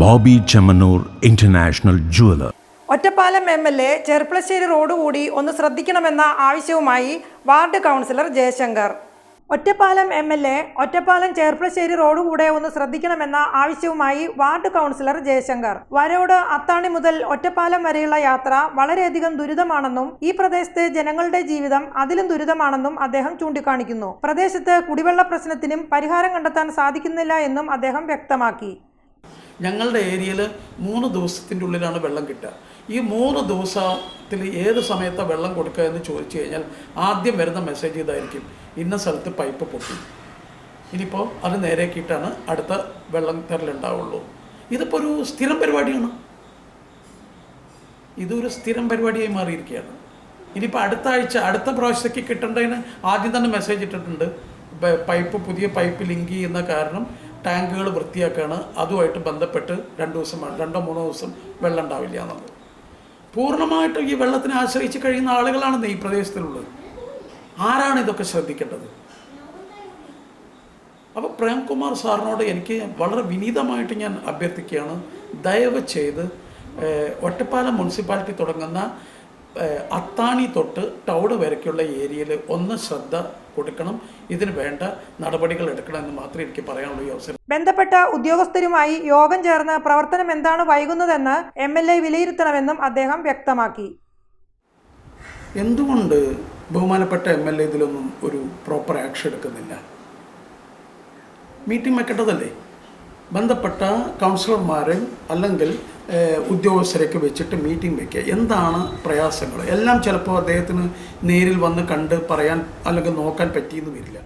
Bobby Chemmanur international jeweller. Ottapalam MLA Cherpulassery road കൂടി ഒന്ന് ശ്രദ്ധിക്കണമെന്ന ആവശ്യവുമായി ward councillor Jaishankar. Ottapalam MLA Ottapalam Cherpulassery road കൂടെ ഒന്ന് ശ്രദ്ധിക്കണമെന്ന ആവശ്യവുമായി വാർഡ് കൗൺസിലർ ജയശങ്കർ. വരോട് അത്താണി മുതൽ ഒറ്റപ്പാലം വരെയുള്ള യാത്ര വളരെയധികം ദുരിതമാണെന്നും ഈ പ്രദേശത്തെ ജനങ്ങളുടെ ജീവിതം അതിലും ദുരിതമാണെന്നും അദ്ദേഹം ചൂണ്ടിക്കാണിക്കുന്നു. പ്രദേശത്ത് കുടിവെള്ള പ്രശ്നത്തിനും പരിഹാരം കണ്ടെത്താൻ സാധിക്കുന്നില്ല എന്നും അദ്ദേഹം വ്യക്തമാക്കി. ഞങ്ങളുടെ ഏരിയയിൽ 3 ദിവസത്തിൻ്റെ ഉള്ളിലാണ് വെള്ളം കിട്ടുക. ഈ 3 ദിവസത്തിൽ ഏത് സമയത്താണ് വെള്ളം കൊടുക്കുക എന്ന് ചോദിച്ചു കഴിഞ്ഞാൽ ആദ്യം വരുന്ന മെസ്സേജ് ഇതായിരിക്കും: ഇന്ന സ്ഥലത്ത് പൈപ്പ് പൊട്ടി, ഇനിയിപ്പോൾ അത് നേരെയാക്കിയിട്ടാണ് അടുത്ത വെള്ളം തരലുണ്ടാവുള്ളൂ. ഇതിപ്പോൾ ഒരു സ്ഥിരം പരിപാടിയാണ്. ഇതൊരു സ്ഥിരം പരിപാടിയായി മാറിയിരിക്കുകയാണ്. ഇനിയിപ്പോൾ അടുത്ത ആഴ്ച അടുത്ത പ്രാവശ്യത്തേക്ക് കിട്ടേണ്ടതിന് ആദ്യം തന്നെ മെസ്സേജ് ഇട്ടിട്ടുണ്ട്: പുതിയ പൈപ്പ് ലിങ്ക് ചെയ്യുന്ന കാരണം ടാങ്കുകൾ വൃത്തിയാക്കുകയാണ്, അതുമായിട്ട് ബന്ധപ്പെട്ട് 2-3 ദിവസം വെള്ളം ഉണ്ടാവില്ല എന്നുള്ളത്. പൂർണ്ണമായിട്ടും ഈ വെള്ളത്തിനെ ആശ്രയിച്ച് കഴിയുന്ന ആളുകളാണ് ഈ പ്രദേശത്തിലുള്ളത്. ആരാണ് ഇതൊക്കെ ശ്രദ്ധിക്കേണ്ടത്? അപ്പോൾ പ്രേംകുമാർ സാറിനോട് എനിക്ക് വളരെ വിനീതമായിട്ട് ഞാൻ അഭ്യർത്ഥിക്കുകയാണ്, ദയവ് ചെയ്ത് ഒറ്റപ്പാലം മുനിസിപ്പാലിറ്റി തുടങ്ങുന്ന അത്താണി തൊട്ട് ടൗൺ വരയ്ക്കുള്ള ഏരിയയിൽ ഒന്ന് ശ്രദ്ധ കൊടുക്കണം. ഇതിന് വേണ്ട നടപടികൾ എടുക്കണമെന്ന് മാത്രമേ എനിക്ക് പറയാനുള്ളൂ. ഈ അവസരം ബന്ധപ്പെട്ട ഉദ്യോഗസ്ഥരുമായി യോഗം ചേർന്ന് പ്രവർത്തനം എന്താണ് വൈകുന്നതെന്ന് MLA വിലയിരുത്തണമെന്നും അദ്ദേഹം വ്യക്തമാക്കി. എന്തുകൊണ്ട് ബഹുമാനപ്പെട്ട MLA ഇതിലൊന്നും ഒരു പ്രോപ്പർ ആക്ഷൻ എടുക്കുന്നില്ല? മീറ്റിംഗ് വെക്കേണ്ടതല്ലേ? ബന്ധപ്പെട്ട കൗൺസിലർമാരെ അല്ലെങ്കിൽ ഉദ്യോഗസ്ഥരൊക്കെ വെച്ചിട്ട് മീറ്റിംഗ് വയ്ക്കുക. എന്താണ് പ്രയാസങ്ങൾ എല്ലാം ചിലപ്പോൾ അദ്ദേഹത്തിന് നേരിൽ വന്ന് കണ്ട് പറയാൻ അല്ലെങ്കിൽ നോക്കാൻ പറ്റിയെന്ന് വരില്ല.